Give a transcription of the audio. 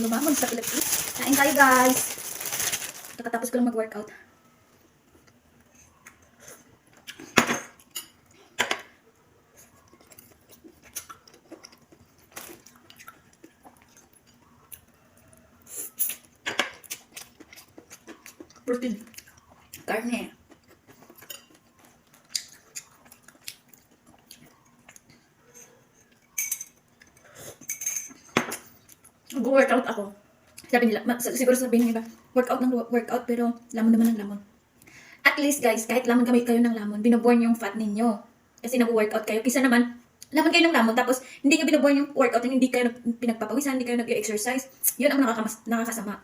lumamon sa Philippines. Kain tayo guys. Kakatapos ko lang mag-workout. Protein. Karne. Mag-workout ako. Sabi nila, siguro sabihin ng iba, workout ng workout pero lamon naman ng lamon. At least guys, kahit lamon gamit kayo ng lamon, binoburn yung fat ninyo. Kasi nag-workout kayo. Kisa naman, lamon kayo ng lamon tapos hindi nyo binoburn yung workout and hindi kayo pinagpapawisan, hindi kayo nag-exercise. Yun ang nakakasama.